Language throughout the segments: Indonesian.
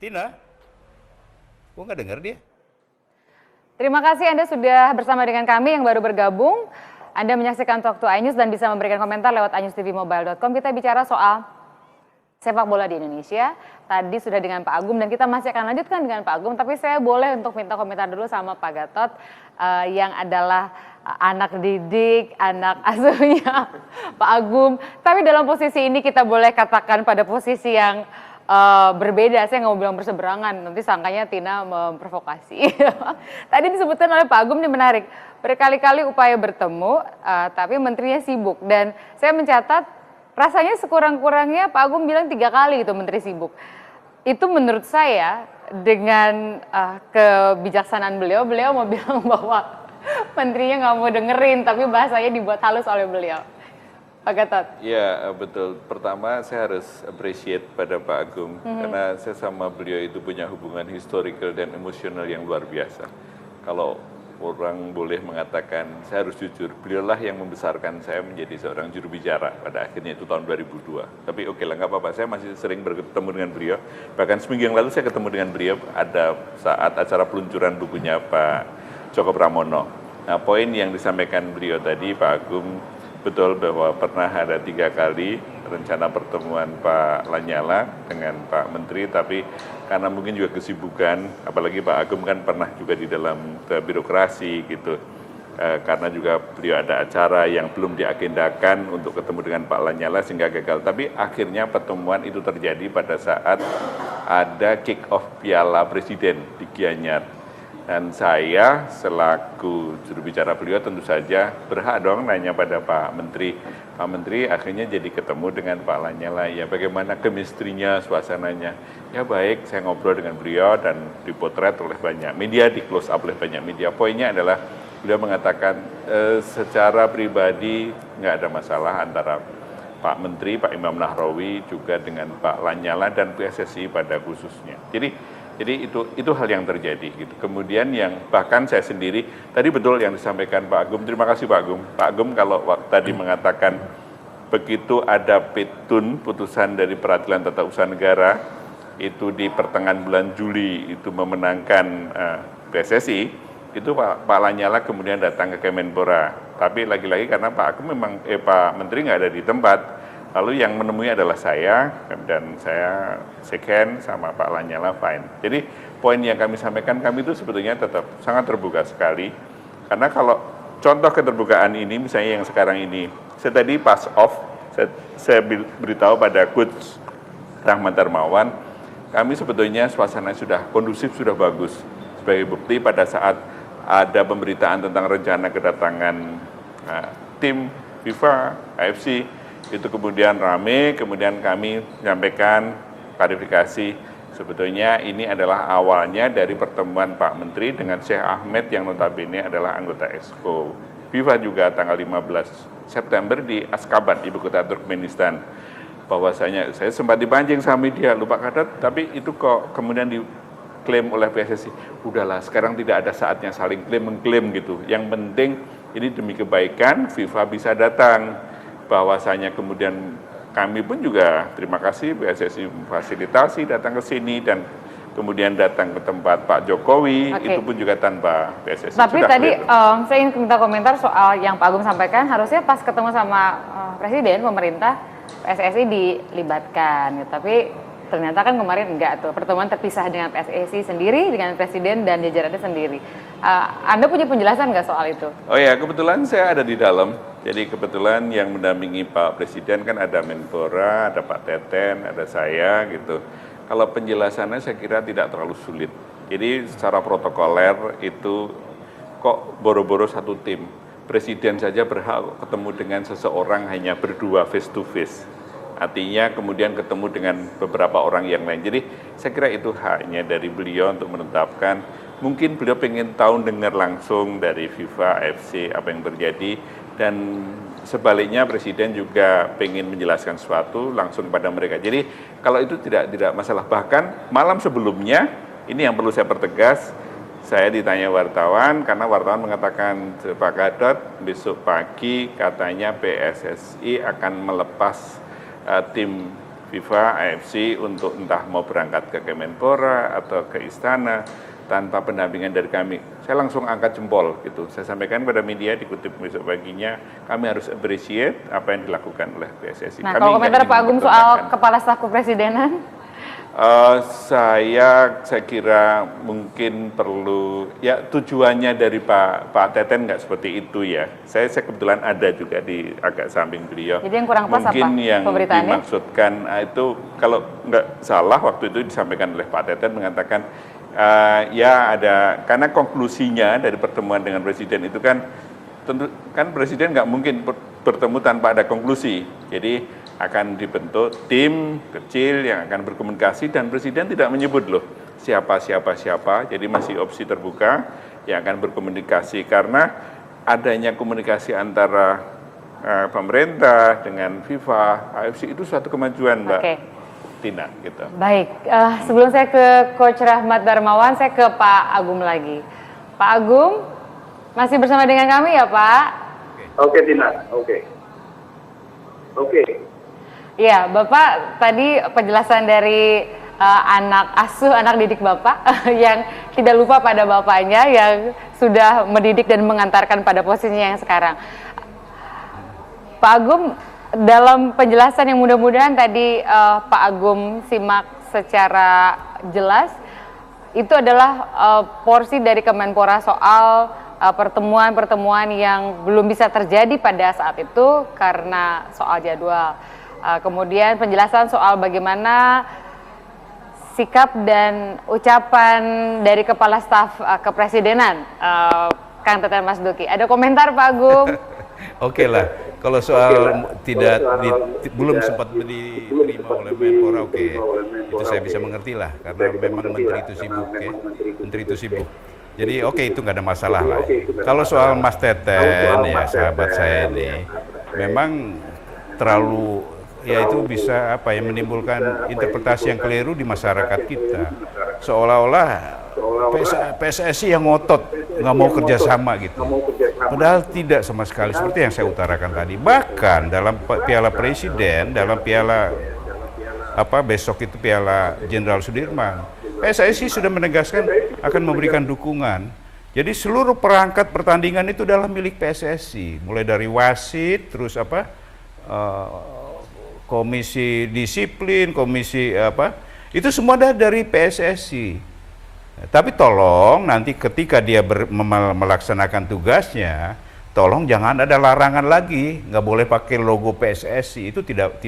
Tina, gua nggak dengar dia. Terima kasih Anda sudah bersama dengan kami yang baru bergabung. Anda menyaksikan Talk to iNews dan bisa memberikan komentar lewat iNewsTVmobile.com. Kita bicara soal sepak bola di Indonesia. Tadi sudah dengan Pak Agung dan kita masih akan lanjutkan dengan Pak Agung. Tapi saya boleh untuk minta komentar dulu sama Pak Gatot yang adalah anak didik, anak asuhnya Pak Agung. Tapi dalam posisi ini kita boleh katakan pada posisi yang berbeda. Saya nggak mau bilang berseberangan, nanti sangkanya Tina memprovokasi. Tadi disebutkan oleh Pak Agung ini menarik, berkali-kali upaya bertemu, tapi menterinya sibuk. Dan saya mencatat, rasanya sekurang-kurangnya Pak Agung bilang 3 kali itu menteri sibuk. Itu menurut saya dengan kebijaksanaan beliau mau bilang bahwa menterinya nggak mau dengerin, tapi bahasanya dibuat halus oleh beliau. Pak Gatot. Ya betul. Pertama saya harus appreciate pada Pak Agung karena saya sama beliau itu punya hubungan historical dan emosional yang luar biasa. Kalau orang boleh mengatakan, saya harus jujur, beliaulah yang membesarkan saya menjadi seorang juru bicara pada akhirnya itu tahun 2002. Tapi oke lah, nggak apa-apa, saya masih sering bertemu dengan beliau. Bahkan seminggu yang lalu saya ketemu dengan beliau ada saat acara peluncuran bukunya Pak Joko Pramono. Nah, poin yang disampaikan beliau tadi, Pak Agung, betul bahwa pernah ada 3 kali rencana pertemuan Pak Lanyala dengan Pak Menteri, tapi karena mungkin juga kesibukan, apalagi Pak Agung kan pernah juga di dalam birokrasi gitu, karena juga beliau ada acara yang belum diagendakan untuk ketemu dengan Pak Lanyala sehingga gagal. Tapi akhirnya pertemuan itu terjadi pada saat ada kick off Piala Presiden di Gianyar. Dan saya selaku juru bicara beliau tentu saja berhak dong nanya pada Pak Menteri. Pak Menteri akhirnya jadi ketemu dengan Pak Lanyala, ya bagaimana chemistry-nya, suasananya. Ya baik, saya ngobrol dengan beliau dan dipotret oleh banyak media, di close up oleh banyak media. Poinnya adalah beliau mengatakan secara pribadi nggak ada masalah antara Pak Menteri, Pak Imam Nahrawi juga dengan Pak Lanyala dan PSSI pada khususnya. Jadi itu hal yang terjadi gitu. Kemudian yang bahkan saya sendiri tadi betul yang disampaikan Pak Agung. Terima kasih Pak Agung. Pak Agung kalau tadi mengatakan begitu ada petun putusan dari Peradilan Tata Usaha Negara itu di pertengahan bulan Juli itu memenangkan PSSI, itu Pak Lanyala kemudian datang ke Kemenpora. Tapi lagi-lagi karena Pak Agung memang Pak Menteri nggak ada di tempat. Lalu yang menemui adalah saya, dan saya second sama Pak Lanyala fine. Jadi poin yang kami sampaikan, kami itu sebetulnya tetap sangat terbuka sekali. Karena kalau contoh keterbukaan ini, misalnya yang sekarang ini, saya tadi pas off, saya beritahu pada Coach Rahmat Darmawan, kami sebetulnya suasana sudah kondusif, sudah bagus. Sebagai bukti pada saat ada pemberitaan tentang rencana kedatangan tim FIFA, AFC, itu kemudian rame, kemudian kami menyampaikan klarifikasi sebetulnya ini adalah awalnya dari pertemuan Pak Menteri dengan Syekh Ahmed yang notabene adalah anggota Exco FIFA juga tanggal 15 September di Askaban, ibu kota Turkmenistan. Bahwasanya saya sempat dipancing sama media, lupa kata, tapi itu kok kemudian diklaim oleh PSSI, udahlah sekarang tidak ada saatnya saling klaim-mengklaim gitu. Yang penting ini demi kebaikan FIFA bisa datang. Bahwasanya kemudian kami pun juga terima kasih PSSI memfasilitasi datang ke sini dan kemudian datang ke tempat Pak Jokowi, itu pun juga tanpa PSSI. Tapi tadi saya ingin minta komentar soal yang Pak Agung sampaikan, harusnya pas ketemu sama Presiden, pemerintah, PSSI dilibatkan. Tapi ternyata kan kemarin enggak tuh, pertemuan terpisah dengan PSSI sendiri, dengan Presiden dan jajarannya sendiri. Anda punya penjelasan nggak soal itu? Oh ya, kebetulan saya ada di dalam. Jadi kebetulan yang mendampingi Pak Presiden kan ada Menpora, ada Pak Teten, ada saya gitu. Kalau penjelasannya saya kira tidak terlalu sulit. Jadi secara protokoler itu kok boro-boro satu tim. Presiden saja berhak ketemu dengan seseorang hanya berdua face to face. Artinya kemudian ketemu dengan beberapa orang yang lain. Jadi saya kira itu haknya dari beliau untuk menetapkan. Mungkin beliau pengen tahu dengar langsung dari FIFA, AFC apa yang terjadi. Dan sebaliknya Presiden juga pengen menjelaskan sesuatu langsung kepada mereka. Jadi kalau itu tidak masalah. Bahkan malam sebelumnya, ini yang perlu saya pertegas, saya ditanya wartawan, karena wartawan mengatakan Pak Gatot besok pagi katanya PSSI akan melepas tim FIFA, AFC untuk entah mau berangkat ke Kemenpora atau ke Istana tanpa pendampingan dari kami. Saya langsung angkat jempol gitu. Saya sampaikan pada media, dikutip besok paginya, kami harus appreciate apa yang dilakukan oleh PSSI. Nah, Kami kalau komentar Pak Agung soal Kepala Staf Kepresidenan? Saya kira mungkin perlu, ya tujuannya dari Pak Teten nggak seperti itu ya. Saya kebetulan ada juga di agak samping beliau. Jadi yang kurang pas mungkin apa yang pemberitaannya? Dimaksudkan itu kalau nggak salah waktu itu disampaikan oleh Pak Teten mengatakan ya ada, karena konklusinya dari pertemuan dengan Presiden itu kan tentu kan Presiden nggak mungkin bertemu tanpa ada konklusi. Jadi akan dibentuk tim kecil yang akan berkomunikasi dan Presiden tidak menyebut loh siapa, jadi masih opsi terbuka yang akan berkomunikasi karena adanya komunikasi antara pemerintah dengan FIFA, AFC itu suatu kemajuan Mbak Tina gitu. Baik, sebelum saya ke Coach Rahmat Darmawan, saya ke Pak Agung lagi. Pak Agung, masih bersama dengan kami ya Pak? Oke Tina, oke. Iya, Bapak tadi penjelasan dari anak asuh, anak didik Bapak yang tidak lupa pada bapaknya yang sudah mendidik dan mengantarkan pada posisinya yang sekarang. Pak Agung, dalam penjelasan yang mudah-mudahan tadi Pak Agung simak secara jelas, itu adalah porsi dari Kemenpora soal pertemuan-pertemuan yang belum bisa terjadi pada saat itu karena soal jadwal. Kemudian penjelasan soal bagaimana sikap dan ucapan dari Kepala Staf Kepresidenan, Kang Teten Mas Duki. Ada komentar Pak Agung? Oke lah, kalau soal belum sempat diterima oleh Menpora, oke, itu saya bisa mengerti lah, karena memang Menteri itu sibuk ya, Menteri itu sibuk. Jadi oke, itu nggak ada masalah lah. Kalau soal Mas Teten ya sahabat saya ini, memang terlalu ya itu bisa apa ya menimbulkan interpretasi yang keliru di masyarakat kita, seolah-olah PSSI yang ngotot nggak mau kerjasama gitu, padahal tidak sama sekali seperti yang saya utarakan tadi. Bahkan dalam Piala Presiden, dalam Piala besok itu Piala Jenderal Sudirman, PSSI sudah menegaskan akan memberikan dukungan. Jadi seluruh perangkat pertandingan itu adalah milik PSSI, mulai dari wasit, terus komisi disiplin, komisi itu semua dari PSSI. Tapi tolong nanti ketika dia melaksanakan tugasnya, tolong jangan ada larangan lagi, nggak boleh pakai logo PSSI. Itu tidak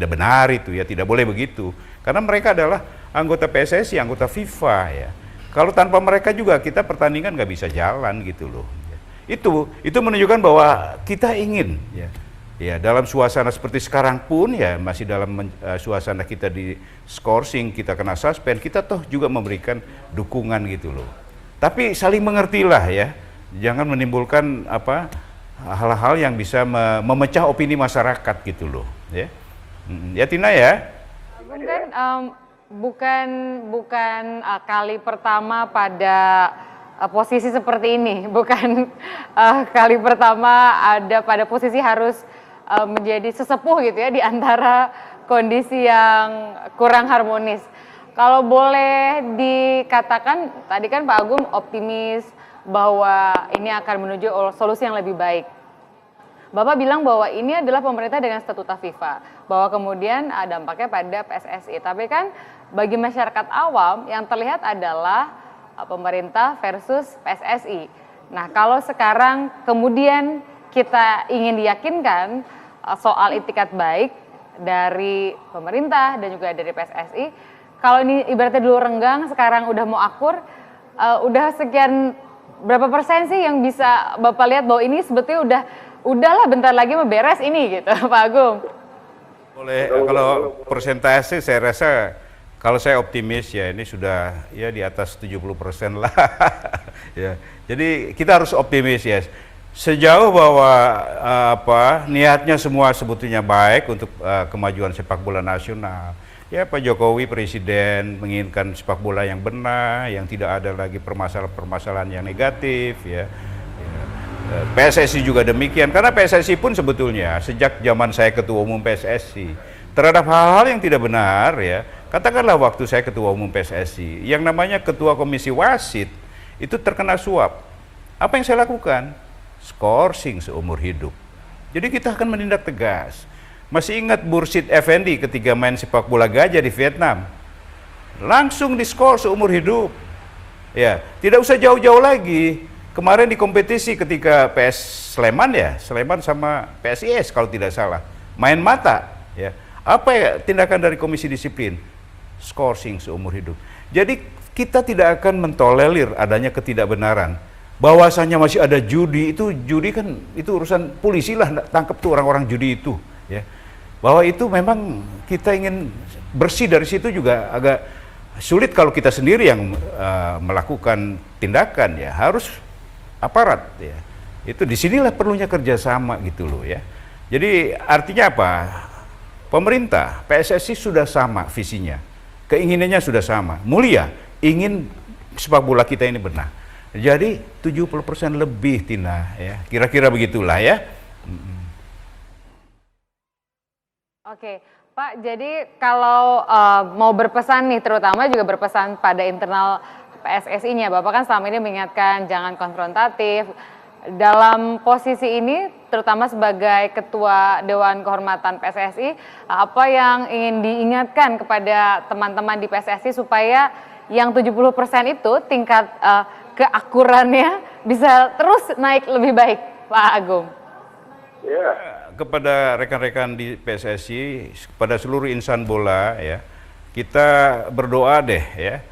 benar itu ya, tidak boleh begitu. Karena mereka adalah anggota PSSI, anggota FIFA ya. Kalau tanpa mereka juga kita pertandingan nggak bisa jalan gitu loh. Itu menunjukkan bahwa kita ingin ya dalam suasana seperti sekarang pun ya masih dalam suasana kita di skorsing, kita kena suspend, kita toh juga memberikan dukungan gitu loh. Tapi saling mengertilah ya, jangan menimbulkan hal-hal yang bisa memecah opini masyarakat gitu loh ya. Ya Tina ya. Bukan kali pertama pada posisi seperti ini, bukan kali pertama ada pada posisi harus menjadi sesepuh gitu ya di antara kondisi yang kurang harmonis. Kalau boleh dikatakan, tadi kan Pak Agung optimis bahwa ini akan menuju solusi yang lebih baik. Bapak bilang bahwa ini adalah pemerintah dengan statuta FIFA, bahwa kemudian dampaknya pada PSSI. Tapi kan bagi masyarakat awam yang terlihat adalah pemerintah versus PSSI. Nah, kalau sekarang kemudian kita ingin diyakinkan soal itikat baik dari pemerintah dan juga dari PSSI, kalau ini ibaratnya dulu renggang, sekarang udah mau akur, udah sekian berapa persen sih yang bisa Bapak lihat bahwa ini sebetulnya udahlah bentar lagi mau beres ini gitu, Pak Agung? Boleh, kalau persentase saya rasa kalau saya optimis ya ini sudah ya di atas 70% lah. Ya. Jadi kita harus optimis ya. Sejauh bahwa niatnya semua sebetulnya baik untuk kemajuan sepak bola nasional. Ya Pak Jokowi Presiden menginginkan sepak bola yang benar, yang tidak ada lagi permasalahan-permasalahan yang negatif ya. PSSI juga demikian, karena PSSI pun sebetulnya sejak zaman saya ketua umum PSSI, terhadap hal-hal yang tidak benar ya. Katakanlah waktu saya ketua umum PSSI, yang namanya ketua komisi wasit itu terkena suap. Apa yang saya lakukan? Skorsing seumur hidup. Jadi kita akan menindak tegas. Masih ingat Bursid Effendi ketika main sepak bola gajah di Vietnam? Langsung diskor seumur hidup. Ya, tidak usah jauh-jauh lagi. Kemarin di kompetisi ketika PS Sleman ya, Sleman sama PSIS kalau tidak salah, main mata ya. Apa ya tindakan dari komisi disiplin? Skorsing seumur hidup. Jadi kita tidak akan mentolerir adanya ketidakbenaran. Bahwasanya masih ada judi, itu judi kan itu urusan polisi lah, tangkap tuh orang-orang judi itu ya. Bahwa itu memang kita ingin bersih dari situ juga agak sulit kalau kita sendiri yang melakukan tindakan ya, harus aparat ya. Itu disinilah perlunya kerjasama gitu loh ya. Jadi artinya apa? Pemerintah, PSSI sudah sama visinya, keinginannya sudah sama, mulia, ingin sepak bola kita ini benar. Jadi 70% lebih Tina ya, kira-kira begitulah ya. Oke, Pak, jadi kalau mau berpesan nih, terutama juga berpesan pada internal PSSI-nya, Bapak kan selama ini mengingatkan jangan konfrontatif. Dalam posisi ini, terutama sebagai Ketua Dewan Kehormatan PSSI, apa yang ingin diingatkan kepada teman-teman di PSSI supaya yang 70% itu tingkat keakurannya bisa terus naik lebih baik, Pak Agung? Ya. Kepada rekan-rekan di PSSI, kepada seluruh insan bola ya, kita berdoa deh ya,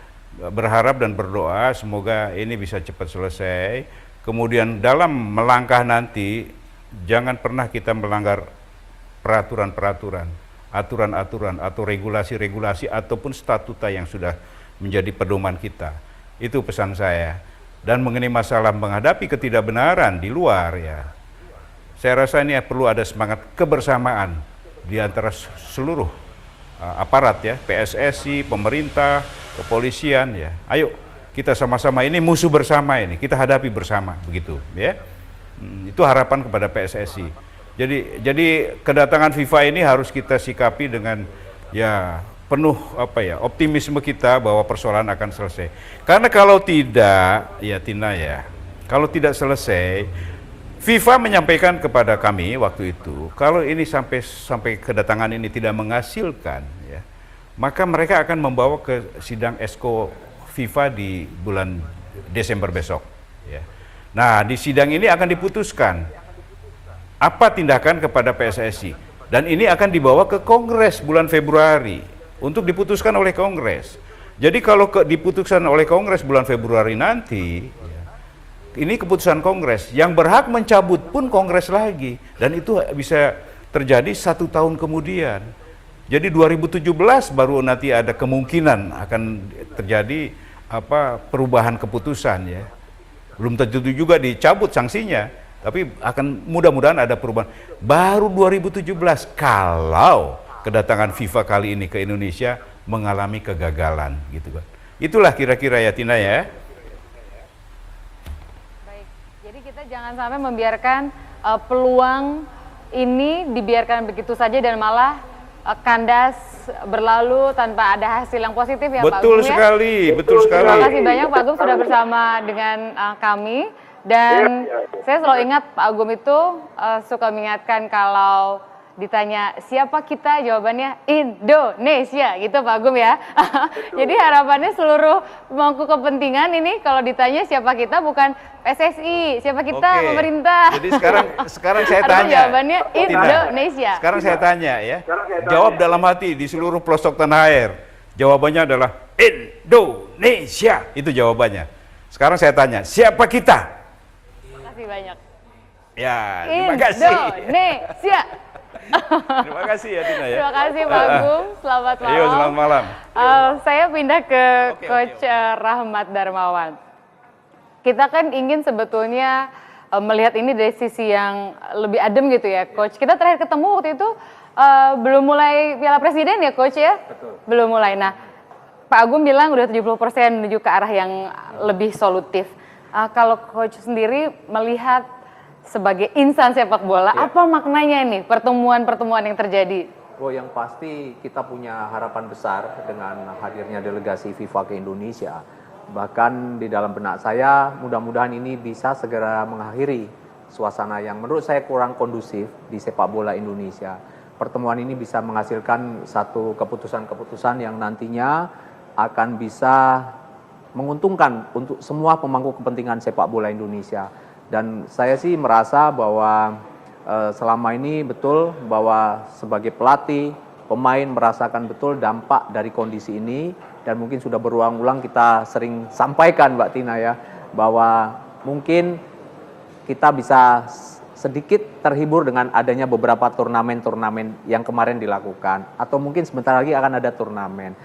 berharap dan berdoa semoga ini bisa cepat selesai. Kemudian dalam melangkah nanti jangan pernah kita melanggar peraturan-peraturan, aturan-aturan atau regulasi-regulasi ataupun statuta yang sudah menjadi pedoman kita. Itu pesan saya. Dan mengenai masalah menghadapi ketidakbenaran di luar ya, saya rasa ini perlu ada semangat kebersamaan di antara seluruh aparat ya, PSSI, pemerintah, kepolisian ya. Ayo kita sama-sama, ini musuh bersama ini, kita hadapi bersama begitu ya. Itu harapan kepada PSSI. Jadi kedatangan FIFA ini harus kita sikapi dengan ya penuh optimisme kita bahwa persoalan akan selesai. Karena kalau tidak ya Tina ya, kalau tidak selesai, FIFA menyampaikan kepada kami waktu itu, kalau ini sampai kedatangan ini tidak menghasilkan, ya, maka mereka akan membawa ke sidang Esko FIFA di bulan Desember besok. Ya. Nah, di sidang ini akan diputuskan apa tindakan kepada PSSI, dan ini akan dibawa ke Kongres bulan Februari untuk diputuskan oleh Kongres. Jadi kalau diputuskan oleh Kongres bulan Februari nanti, ini keputusan Kongres, yang berhak mencabut pun Kongres lagi, dan itu bisa terjadi 1 tahun kemudian. Jadi 2017 baru nanti ada kemungkinan akan terjadi perubahan keputusan ya. Belum tentu juga dicabut sanksinya, tapi akan mudah-mudahan ada perubahan. Baru 2017 kalau kedatangan FIFA kali ini ke Indonesia mengalami kegagalan gitu kan. Itulah kira-kira ya Tina ya. Kita jangan sampai membiarkan peluang ini dibiarkan begitu saja dan malah kandas berlalu tanpa ada hasil yang positif ya Pak Agung. Betul sekali, betul sekali. Terima kasih banyak Pak Agung sudah bersama dengan kami, dan saya selalu ingat Pak Agung itu suka mengingatkan kalau ditanya siapa kita, jawabannya Indonesia gitu Pak Agung ya. Jadi harapannya seluruh pemangku kepentingan ini kalau ditanya siapa kita bukan PSSI, siapa kita pemerintah. Jadi sekarang saya tanya. Jawabannya Indonesia. Sekarang saya tanya ya. Jawab dalam hati di seluruh pelosok tanah air. Jawabannya adalah Indonesia. Itu jawabannya. Sekarang saya tanya, siapa kita? Terima kasih banyak. Ya, terima kasih. Indonesia. Terima kasih ya Tina ya. Terima kasih Pak Agung, selamat malam. Iya, selamat malam. Saya pindah ke Coach Rahmat Darmawan. Kita kan ingin sebetulnya melihat ini dari sisi yang lebih adem gitu ya Coach. Kita terakhir ketemu waktu itu belum mulai Piala Presiden ya Coach ya? Betul. Belum mulai. Nah, Pak Agung bilang udah 70% menuju ke arah yang lebih solutif. Kalau Coach sendiri melihat sebagai insan sepak bola, apa maknanya ini pertemuan-pertemuan yang terjadi Oh, yang pasti kita punya harapan besar dengan hadirnya delegasi FIFA ke Indonesia. Bahkan di dalam benak saya, mudah-mudahan ini bisa segera mengakhiri suasana yang menurut saya kurang kondusif di sepak bola Indonesia. Pertemuan ini bisa menghasilkan satu keputusan-keputusan yang nantinya akan bisa menguntungkan untuk semua pemangku kepentingan sepak bola Indonesia. Dan saya sih merasa bahwa selama ini betul bahwa sebagai pelatih, pemain merasakan betul dampak dari kondisi ini, dan mungkin sudah berulang-ulang kita sering sampaikan Mbak Tina ya, bahwa mungkin kita bisa sedikit terhibur dengan adanya beberapa turnamen-turnamen yang kemarin dilakukan, atau mungkin sebentar lagi akan ada turnamen.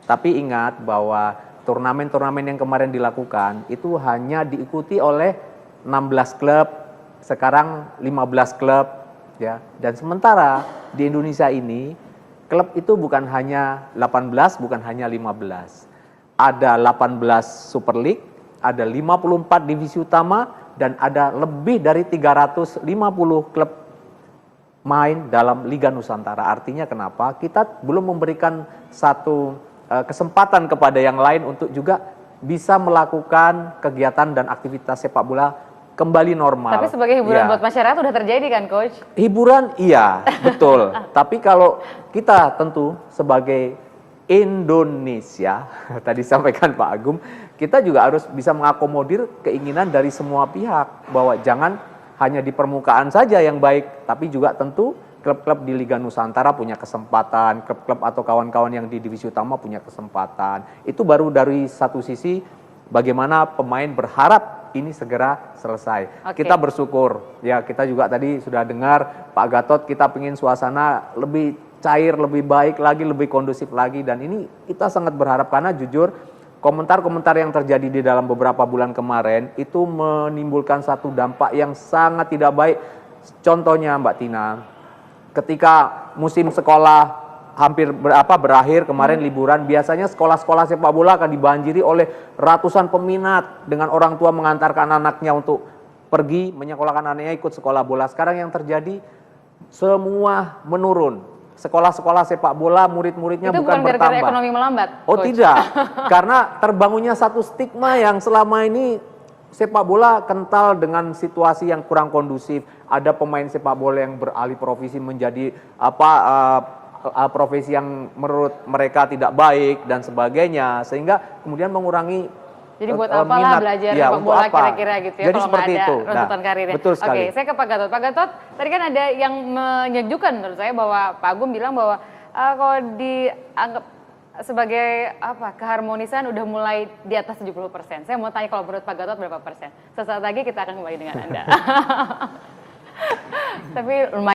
Tapi ingat bahwa turnamen-turnamen yang kemarin dilakukan itu hanya diikuti oleh 16 klub, sekarang 15 klub ya. Dan sementara di Indonesia ini klub itu bukan hanya 18, bukan hanya 15. Ada 18 Super League, ada 54 divisi utama, dan ada lebih dari 350 klub main dalam Liga Nusantara. Artinya kenapa? Kita belum memberikan satu kesempatan kepada yang lain untuk juga bisa melakukan kegiatan dan aktivitas sepak bola kembali normal. Tapi sebagai hiburan buat masyarakat udah terjadi kan, Coach? Hiburan iya, betul. Tapi kalau kita tentu sebagai Indonesia, tadi sampaikan Pak Agung, kita juga harus bisa mengakomodir keinginan dari semua pihak, bahwa jangan hanya di permukaan saja yang baik, tapi juga tentu klub-klub di Liga Nusantara punya kesempatan, klub-klub atau kawan-kawan yang di divisi utama punya kesempatan. Itu baru dari satu sisi bagaimana pemain berharap ini segera selesai. Oke. Kita bersyukur, ya kita juga tadi sudah dengar Pak Gatot, kita ingin suasana lebih cair, lebih baik lagi, lebih kondusif lagi, dan ini kita sangat berharap karena jujur komentar-komentar yang terjadi di dalam beberapa bulan kemarin itu menimbulkan satu dampak yang sangat tidak baik. Contohnya Mbak Tina, ketika musim sekolah hampir berakhir kemarin liburan, biasanya sekolah-sekolah sepak bola akan dibanjiri oleh ratusan peminat dengan orang tua mengantarkan anaknya untuk pergi menyekolahkan anaknya ikut sekolah bola. Sekarang yang terjadi semua menurun. Sekolah-sekolah sepak bola murid-muridnya itu bukan gara-gara bertambah. ekonomi melambat, Oh Coach? tidak, karena terbangunnya satu stigma yang selama ini sepak bola kental dengan situasi yang kurang kondusif. Ada pemain sepak bola yang beralih profesi menjadi profesi yang menurut mereka tidak baik dan sebagainya, sehingga kemudian mengurangi Jadi buat apalah minat. belajar Ya, sepak untuk bola apa? kira-kira gitu ya, Jadi kalau nggak seperti ada itu. runtutan Nah, karirnya. betul sekali. Oke, saya ke Pak Gatot. Pak Gatot, tadi kan ada yang menyejukkan menurut saya bahwa Pak Agung bilang bahwa kalau dianggap sebagai keharmonisan udah mulai di atas 70%. Saya mau tanya kalau menurut Pak Gatot berapa persen? Sesaat lagi kita akan kembali dengan Anda. Tapi lumayan.